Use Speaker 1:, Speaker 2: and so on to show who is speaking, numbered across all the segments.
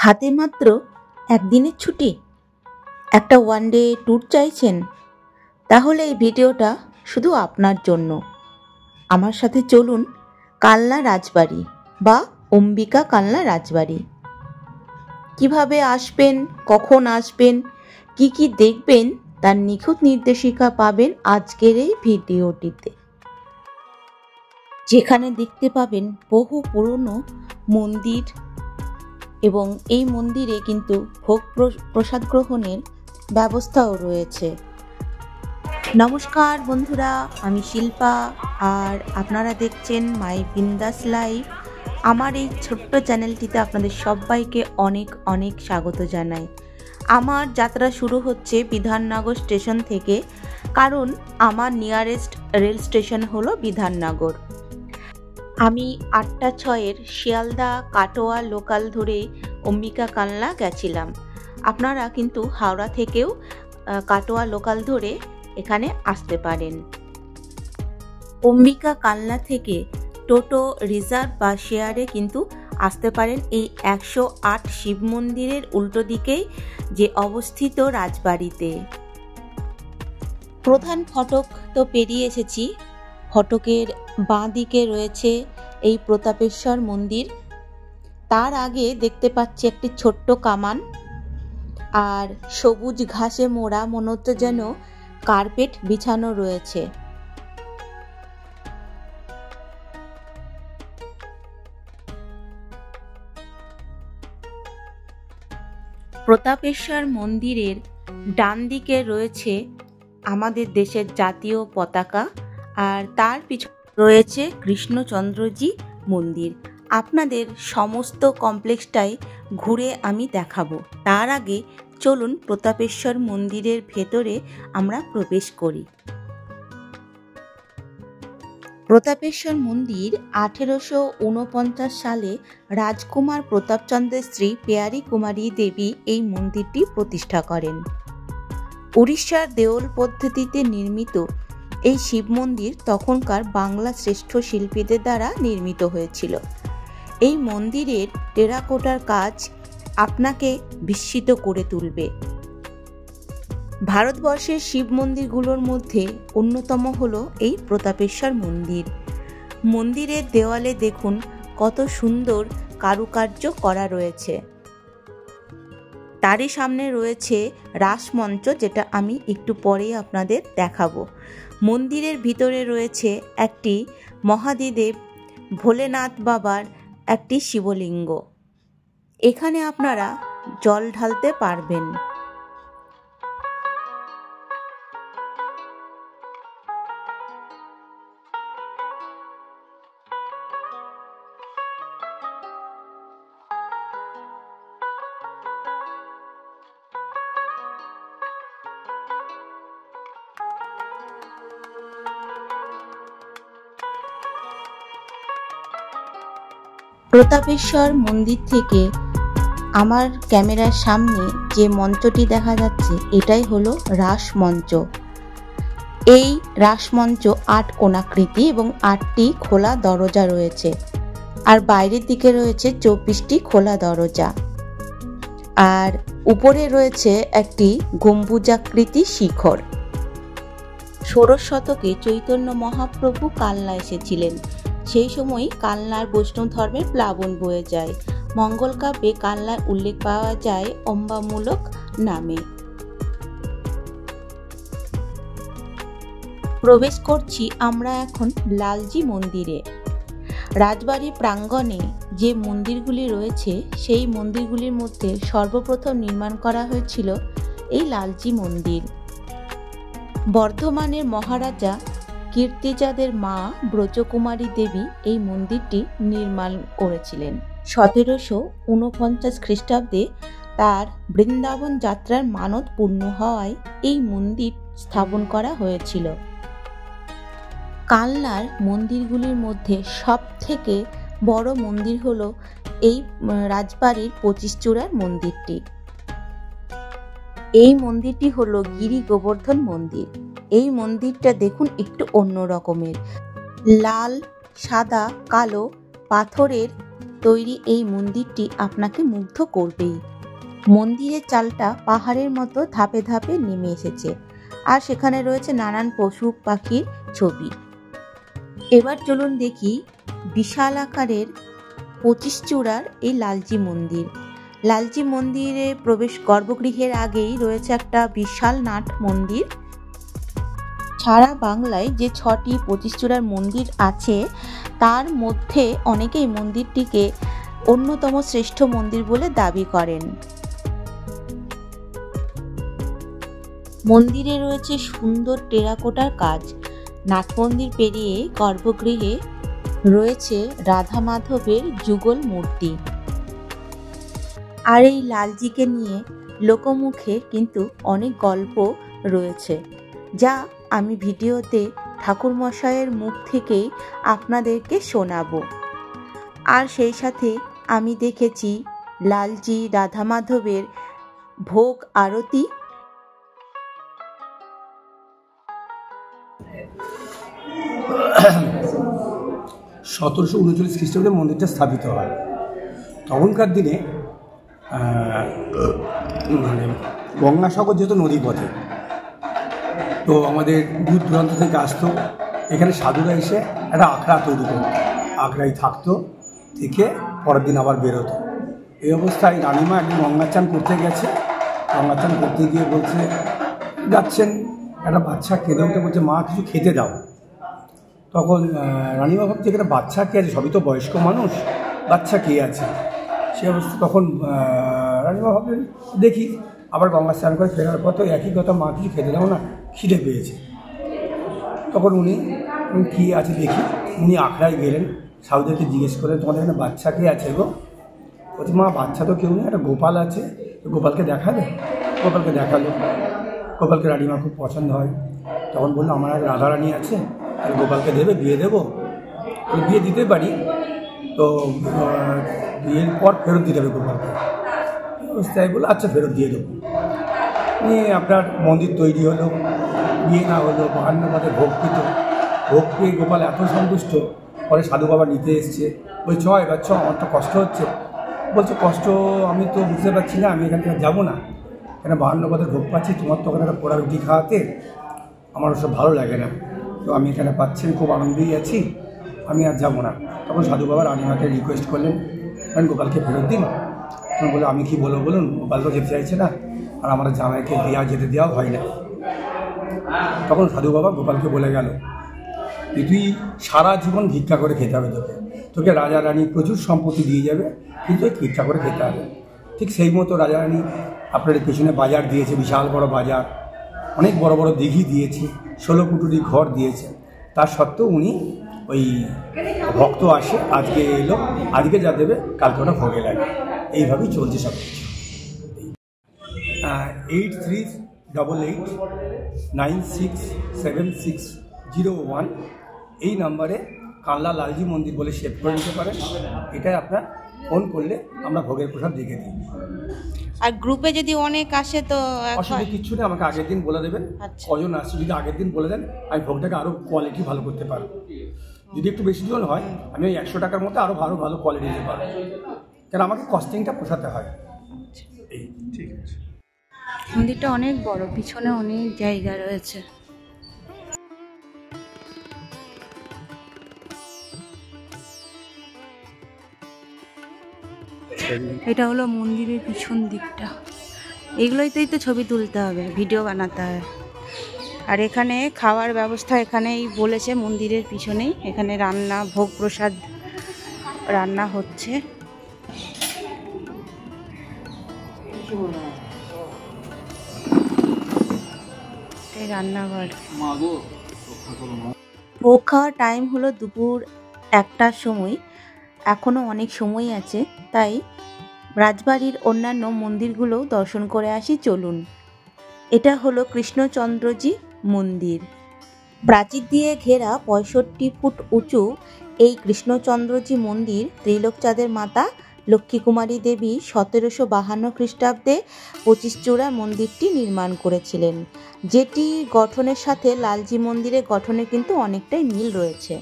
Speaker 1: হাতে মাত্র একদিনের ছুটি, একটা ওয়ান ডে ট্যুর চাইছেন? তাহলে এই ভিডিওটা শুধু আপনার জন্য। আমার সাথে চলুন কালনা রাজবাড়ি বা অম্বিকা কালনা রাজবাড়ি। কিভাবে আসবেন, কখন আসবেন, কি কি দেখবেন, তার নিখুঁত নির্দেশিকা পাবেন আজকের এই ভিডিওটিতে, যেখানে দেখতে পাবেন বহু পুরনো মন্দির এবং এই মন্দিরে কিন্তু ভোগ প্রসাদ গ্রহণের ব্যবস্থাও রয়েছে। নমস্কার বন্ধুরা, আমি শিল্পা আর আপনারা দেখছেন মাই বিন্দাস লাইফ। আমার এই ছোট্ট চ্যানেলটিতে আপনাদের সবাইকে অনেক অনেক স্বাগত জানাই। আমার যাত্রা শুরু হচ্ছে বিধাননগর স্টেশন থেকে, কারণ আমার নিয়ারেস্ট রেল স্টেশন হলো বিধাননগর। আমি 8টা 6-এর শিয়ালদা কাটোয়া লোকাল ধরে অম্বিকা কালনা গেছিলাম। আপনারা কিন্তু হাওড়া থেকেও কাটোয়া লোকাল ধরে এখানে আসতে পারেন। অম্বিকা কালনা থেকে টোটো রিজার্ভ বা শেয়ারে কিন্তু আসতে পারেন এই 108 শিব মন্দিরের উল্টো দিকেই যে অবস্থিত রাজবাড়িতে। প্রধান ফটক তো পেরিয়ে এসেছি। ফটকের বাঁ দিকে রয়েছে এই প্রতাপেশ্বর মন্দির। তার আগে দেখতে পাচ্ছি একটি ছোট্ট কামান আর সবুজ ঘাসে মোড়া, মনে হচ্ছে যেন কার্পেট বিছানো রয়েছে। প্রতাপেশ্বর মন্দিরের ডান দিকে রয়েছে আমাদের দেশের জাতীয় পতাকা আর তার পিছনে রয়েছে কৃষ্ণচন্দ্রজি মন্দির। আপনাদের সমস্ত কমপ্লেক্সটাই ঘুরে আমি দেখাবো। তার আগে চলুন প্রতাপেশ্বর মন্দিরের ভেতরে আমরা প্রবেশ করি। প্রতাপেশ্বর মন্দির 1849 সালে রাজকুমার প্রতাপচন্দ্রের স্ত্রী পেয়ারী কুমারী দেবী এই মন্দিরটি প্রতিষ্ঠা করেন। উড়িষ্যার দেওল পদ্ধতিতে নির্মিত এই শিব মন্দির তখনকার বাংলা শ্রেষ্ঠ শিল্পীদের দ্বারা নির্মিত হয়েছিল। এই মন্দিরের টেরাকোটার কাজ আপনাকে বিস্মিত করে তুলবে। ভারতবর্ষের শিব মন্দিরগুলোর মধ্যে অন্যতম হলো এই প্রতাপেশ্বর মন্দির। মন্দিরের দেওয়ালে দেখুন কত সুন্দর কারুকার্য করা রয়েছে। তারই সামনে রয়েছে রাসমঞ্চ, যেটা আমি একটু পরেই আপনাদের দেখাবো। মন্দিরের ভিতরে রয়েছে একটি মহাদেব ভোলেনাথ বাবার একটি শিবলিঙ্গ। এখানে আপনারা জল ঢালতে পারবেন। প্রতাপেশ্বর মন্দির থেকে আমার ক্যামেরার সামনে যে মঞ্চটি দেখা যাচ্ছে এটাই হলো রাসমঞ্চ। এই রাসমঞ্চ 8 কোণাকৃতি এবং 8টি খোলা দরজা রয়েছে, আর বাইরের দিকে রয়েছে 24টি খোলা দরজা, আর উপরে রয়েছে একটি গম্বুজাকৃতি শিখর। 16 শতকে চৈতন্য মহাপ্রভু কালনা এসেছিলেন। সেই সময় কালনার বৈষ্ণব ধর্মের প্লাবন বয়ে যায়। মঙ্গল কাব্যে কালনার উল্লেখ পাওয়া যায় অম্বামূলক নামে। প্রবেশ করছি আমরা এখন লালজি মন্দিরে। রাজবাড়ি প্রাঙ্গণে যে মন্দিরগুলি রয়েছে সেই মন্দিরগুলির মধ্যে সর্বপ্রথম নির্মাণ করা হয়েছিল এই লালজি মন্দির। বর্ধমানের মহারাজা কীর্তিচাঁদের মা ব্রজকুমারী দেবী এই মন্দিরটি নির্মাণ করেছিলেন। 1749 খ্রিস্টাব্দে তার বৃন্দাবন যাত্রার মানত পূর্ণ হওয়ায় এই মন্দির স্থাপন করা হয়েছিল। কালনার মন্দিরগুলির মধ্যে সব থেকে বড় মন্দির হলো এই রাজবাড়ির 25 চূড়ার মন্দিরটি। এই মন্দিরটি হলো গিরি গোবর্ধন মন্দির। এই মন্দিরটা দেখুন একটু অন্য রকমের, লাল, সাদা, কালো পাথরের তৈরি এই মন্দিরটি আপনাকে মুগ্ধ করবেই। মন্দিরের চালটা পাহাড়ের মতো ধাপে ধাপে নেমে এসেছে, আর সেখানে রয়েছে নানান পশু পাখির ছবি। এবার চলুন দেখি বিশাল আকারের 25 চূড়ার এই লালজি মন্দির। লালজি মন্দিরে প্রবেশ গর্ভগৃহের আগেই রয়েছে একটা বিশাল নাট মন্দির। সারা বাংলায় যে 6টি 25 চূড়ার মন্দির আছে তার মধ্যে অনেকেই মন্দিরটিকে অন্যতম শ্রেষ্ঠ মন্দির বলে দাবি করেন। মন্দিরে রয়েছে সুন্দর টেরাকোটার কাজ। নাট মন্দির পেরিয়ে গর্ভগৃহে রয়েছে রাধা মাধবের যুগল মূর্তি। আর এই লালজিকে নিয়ে লোকমুখে কিন্তু অনেক গল্প রয়েছে, যা আমি ভিডিওতে ঠাকুরমশাইয়ের মুখ থেকেই আপনাদেরকে শোনাবো। আর সেই সাথে আমি দেখেছি লালজি রাধা মাধবের ভোগ আরতি।
Speaker 2: 1739 খ্রিস্টাব্দে মন্দিরটা স্থাপিত হয়। তখনকার দিনে মানে গঙ্গাসাগর যেহেতু নদী পথে, তো আমাদের দূর দূরান্ত থেকে আসতো, এখানে সাধুরা এসে একটা আখড়া তৈরি করতো, আখড়াই থাকতো, থেকে পরের দিন আবার বেরোতো। এই অবস্থায় রানিমা একদিন গঙ্গা চান করতে গেছে। গঙ্গা চান করতে গিয়ে বলছে, যাচ্ছেন, একটা বাচ্চা কেঁদে উঠে বলছে, মা কিছু খেতে দাও। তখন রানিমা ভাবছে এখানে বাচ্চা কে আছে, সবই তো বয়স্ক মানুষ, বাচ্চা কে আছে। সে অবস্থা তখন রানিমা ভাবলেন দেখি। আবার গঙ্গা স্নান করে ফেরার পর তো একই কথা, মা কিছু খেতে দাও না, খিদে পেয়েছে। তখন উনি কী আছে দেখি, উনি আখড়ায় গেলেন, সাধুদেরকে জিজ্ঞেস করলেন, তোমাদের এখানে বাচ্চা কে আছে গো? বলছি, মা বাচ্চা তো কেউ নেই, একটা গোপাল আছে, গোপালকে দেখাবে। গোপালকে দেখালো। গোপালকে রানিমা খুব পছন্দ হয়। তখন বললো, আমার এক রাধারানী আছে, আর গোপালকে দেবে, বিয়ে দেবো। বিয়ে দিতে পারি, তো বিয়ের পর ফেরত দিতে হবে গোপালকে। অবস্থায় বললো, আচ্ছা ফেরত দিয়ে দেবো। নিয়ে আপনার মন্দির তৈরি হলো, বিয়ে না হলো, 52 পথে ভোগ পেত। ভোগ পেয়ে গোপাল এত সন্তুষ্ট, পরে সাধু বাবা নিতে এসছে। ওই এবার আমার তো কষ্ট হচ্ছে। বলছে, কষ্ট আমি তো বুঝতে পারছি না, আমি এখান থেকে যাবো না, এখানে 52 পথে ভোগ পাচ্ছি, তোমার তো ওখানে একটা পোড়া রুটি খাওয়াতে আমার ওসব ভালো লাগে না, তো আমি এখানে পাচ্ছি, খুব আনন্দেই আছি, আমি আর যাবো না। তখন সাধু বাবা রানিমাকে রিকোয়েস্ট করলেন, কারণ গোপালকে ফেরত দিন। তখন বলে, আমি কি বলবো বলুন, গোপাল তো যেতে চাইছে না, আর আমার জামাইকে যেতে দেওয়া হয় না। তখন সাধু বাবা গোপালকে বলে গেল, তুই সারা জীবন ভিক্ষা করে খেতে হবে, তোকে রাজা রানী প্রচুর সম্পত্তি দিয়ে যাবে, কিন্তু ভিক্ষা করে খেতে হবে। ঠিক সেই মতো রাজা রানী আপনার পেছনে বাজার দিয়েছে, বিশাল বড় বাজার, অনেক বড় বড় দিঘি দিয়েছে, 16 কুটুরি ঘর দিয়েছে। তার সত্ত্বেও উনি ওই ভক্ত আসে, আজকে এলো, আজকে যা দেবে কালকে ওটা ভোগে লাগে। এইভাবেই চলছে সব কিছু। 8388967601 এই নাম্বারে কানলা লালজি মন্দির বলে সেভ করে নিতে পারেন। এটাই আপনার ফোন করলে আমরা ভোগের প্রসাদ দেখে দিই।
Speaker 1: আর গ্রুপে যদি অনেক আসে তো
Speaker 2: অসুবিধা কিচ্ছু নেই, আমাকে আগের দিন বলে দেবেন কজন আসছে। যদি আগের দিন বলে দেন, আমি ভোগটাকে আরও কোয়ালিটি ভালো করতে পারবো। যদি একটু বেশি জন হয়, আমি ওই 100 টাকার মধ্যে আরও ভালো ভালো কোয়ালিটি দিতে পারবো, কারণ আমাকে কস্টিংটা পোষাতে হয়। এই ঠিক আছে।
Speaker 1: মন্দিরটা অনেক বড়, পিছনে অনেক জায়গা রয়েছে। এটা হলো মন্দিরের পিছন দিকটা। এগুলোইতেই তো ছবি তুলতে হবে, ভিডিও বানাতে হবে। আর এখানে খাওয়ার ব্যবস্থা এখানেই বলেছে, মন্দিরের পিছনেই। এখানে রান্না, ভোগ প্রসাদ রান্না হচ্ছে। রান্নাঘর। ভোগ খাওয়ার টাইম হলো দুপুর 1টার সময়, এখনো অনেক সময় আছে, তাই রাজবাড়ির অন্যান্য মন্দিরগুলোও দর্শন করে আসি চলুন। এটা হলো কৃষ্ণচন্দ্রজি মন্দির। প্রাচীর দিয়ে ঘেরা 65 ফুট উঁচু এই কৃষ্ণচন্দ্রজি মন্দির ত্রিলোকচাঁদের মাতা লক্ষ্মীকুমারী দেবী 1752 খ্রিস্টাব্দে 25 চূড়া মন্দিরটি নির্মাণ করেছিলেন, যেটি গঠনের সাথে লালজি মন্দিরের গঠনের কিন্তু অনেকটাই মিল রয়েছে।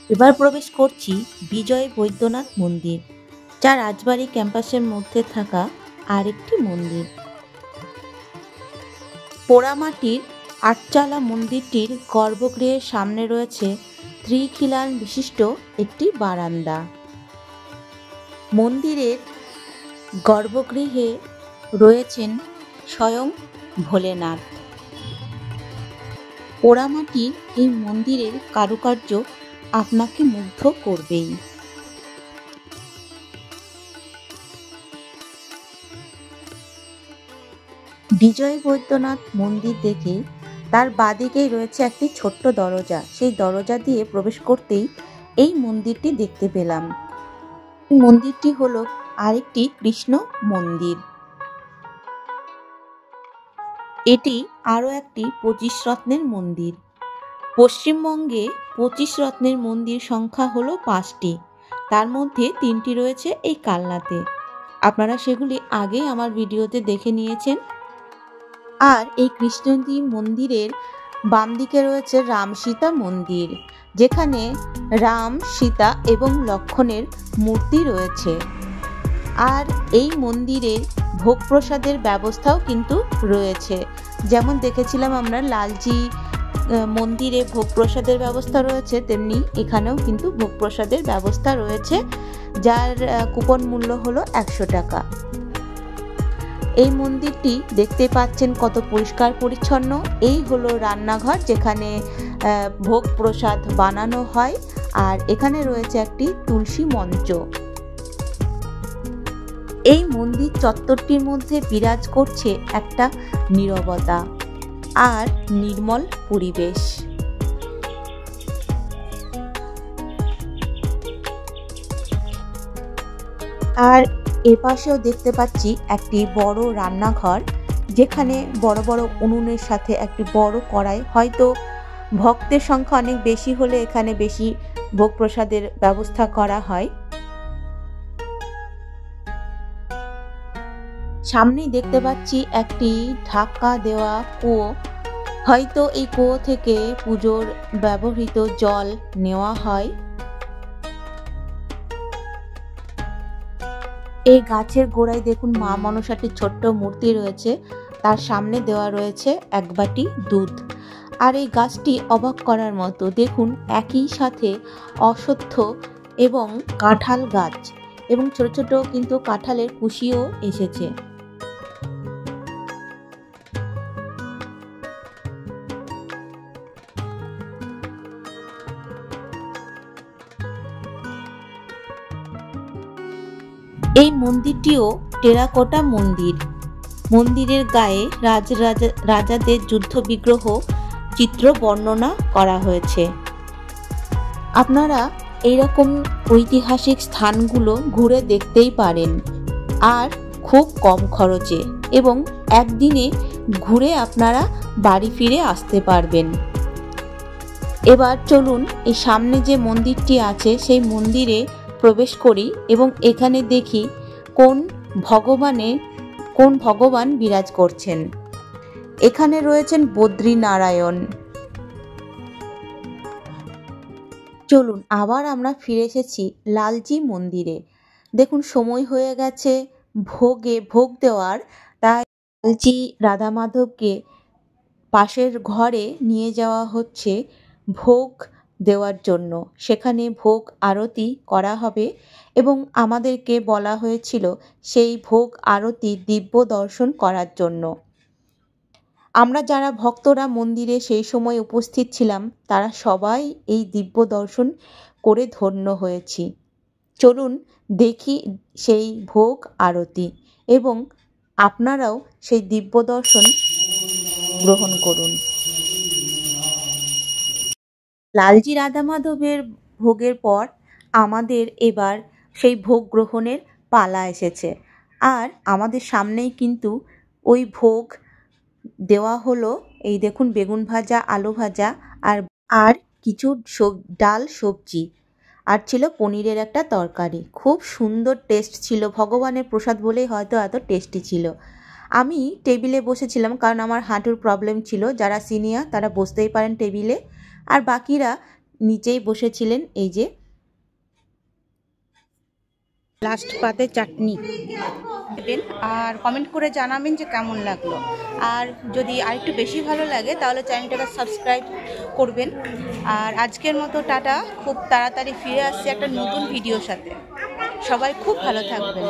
Speaker 1: এবার প্রবেশ করছি বিজয় বৈদ্যনাথ মন্দির, যা রাজবাড়ি ক্যাম্পাসের মধ্যে থাকা আরেকটি মন্দির। পোড়ামাটির আটচালা মন্দিরটির গর্ভগৃহের সামনে রয়েছে ত্রিখিলান বিশিষ্ট একটি বারান্দা। মন্দিরের গর্ভগৃহে রয়েছেন স্বয়ং ভোলেনাথ। পোড়ামাটির এই মন্দিরের কারুকার্য আপনাকে মুগ্ধ করবেই। বিজয় বৈদ্যনাথ মন্দির দেখে তার বাদিকেই রয়েছে একটি ছোট্ট দরজা। সেই দরজা দিয়ে প্রবেশ করতেই এই মন্দিরটি দেখতে পেলাম। মন্দিরটি হলো আরেকটি কৃষ্ণ মন্দির। এটি আরও একটি 25 রত্নের মন্দির। পশ্চিমবঙ্গে 25 রত্নের মন্দির সংখ্যা হলো 5টি, তার মধ্যে 3টি রয়েছে এই কালনাতে। আপনারা সেগুলি আগে আমার ভিডিওতে দেখে নিয়েছেন। আর এই কৃষ্ণজি মন্দিরের বাম দিকে রয়েছে রাম সীতা মন্দির, যেখানে রাম, সীতা এবং লক্ষ্মণের মূর্তি রয়েছে। আর এই মন্দিরে ভোগ প্রসাদের ব্যবস্থাও কিন্তু রয়েছে। যেমন দেখেছিলাম আমরা লালজি মন্দিরে ভোগ প্রসাদের ব্যবস্থা রয়েছে, তেমনি এখানেও কিন্তু ভোগ প্রসাদের ব্যবস্থা রয়েছে, যার কুপন মূল্য হলো 100 টাকা। এই মন্দিরটি দেখতে পাচ্ছেন কত পরিষ্কার পরিচ্ছন্ন। এই হলো রান্নাঘর, যেখানে ভোগ প্রসাদ বানানো হয়। আর এখানে রয়েছে একটি তুলসী মঞ্চ। এই মন্দির চত্বরটির মধ্যে বিরাজ করছে একটা নীরবতা আর নির্মল পরিবেশ। আর এপাশেও দেখতে পাচ্ছি একটি বড় রান্নাঘর, যেখানে বড় বড় উনুনের সাথে একটি বড় কড়াই। হয়তো ভক্তের সংখ্যা অনেক বেশি হলে এখানে বেশি ভোগ প্রসাদের ব্যবস্থা করা হয়। সামনেই দেখতে পাচ্ছি একটি ঢাকা দেওয়া কুয়ো। হয়তো এই কুয়ো থেকে পুজোর ব্যবহৃত জল নেওয়া হয়। এই গাছের গোড়ায় দেখুন মা মনসাটির ছোট্ট মূর্তি রয়েছে, তার সামনে দেওয়া রয়েছে এক বাটি দুধ। আর এই গাছটি অবাক করার মতো, দেখুন একই সাথে অশ্বত্থ এবং কাঁঠাল গাছ, এবং ছোট ছোট কিন্তু কাঁঠালের কুশিও এসেছে। এই মন্দিরটিও টেরাকোটা মন্দির। মন্দিরের গায়ে রাজাদের যুদ্ধ বিগ্রহ চিত্র বর্ণনা করা হয়েছে। আপনারা এইরকম ঐতিহাসিক স্থানগুলো ঘুরে দেখতেই পারেন, আর খুব কম খরচে, এবং একদিনে ঘুরে আপনারা বাড়ি ফিরে আসতে পারবেন। এবার চলুন এই সামনে যে মন্দিরটি আছে সেই মন্দিরে প্রবেশ করি এবং এখানে দেখি কোন ভগবান বিরাজ করছেন। এখানে রয়েছেন বদ্রীনারায়ণ। চলুন আবার আমরা ফিরে এসেছি লালজি মন্দিরে। দেখুন সময় হয়ে গেছে ভোগ দেওয়ার, তাই লালজি রাধা মাধবকে পাশের ঘরে নিয়ে যাওয়া হচ্ছে ভোগ দেওয়ার জন্য। সেখানে ভোগ আরতি করা হবে এবং আমাদেরকে বলা হয়েছিল সেই ভোগ আরতি দিব্য দর্শন করার জন্য। আমরা যারা ভক্তরা মন্দিরে সেই সময় উপস্থিত ছিলাম, তারা সবাই এই দিব্য দর্শন করে ধন্য হয়েছি। চলুন দেখি সেই ভোগ আরতি এবং আপনারাও সেই দিব্য দর্শন গ্রহণ করুন। লালজি রাধা মাধবের ভোগের পর আমাদের এবার সেই ভোগ গ্রহণের পালা এসেছে। আর আমাদের সামনেই কিন্তু ওই ভোগ দেওয়া হলো। এই দেখুন বেগুন ভাজা, আলু ভাজা আর কিছু ডাল সবজি, আর ছিল পনিরের একটা তরকারি। খুব সুন্দর টেস্ট ছিল। ভগবানের প্রসাদ বলেই হয়তো এত টেস্টি ছিল। আমি টেবিলে বসেছিলাম কারণ আমার হাঁটুর প্রবলেম ছিল। যারা সিনিয়র তারা বসতেই পারেন টেবিলে, আর বাকিরা নিচেই বসেছিলেন। এই যে লাস্ট পাতে চাটনি দেবেন, আর কমেন্ট করে জানাবেন যে কেমন লাগলো। আর যদি আরেকটু বেশি ভালো লাগে তাহলে চ্যানেলটাকে সাবস্ক্রাইব করবেন। আর আজকের মতো টাটা, খুব তাড়াতাড়ি ফিরে আসছি একটা নতুন ভিডিওর সাথে। সবাই খুব ভালো থাকবেন।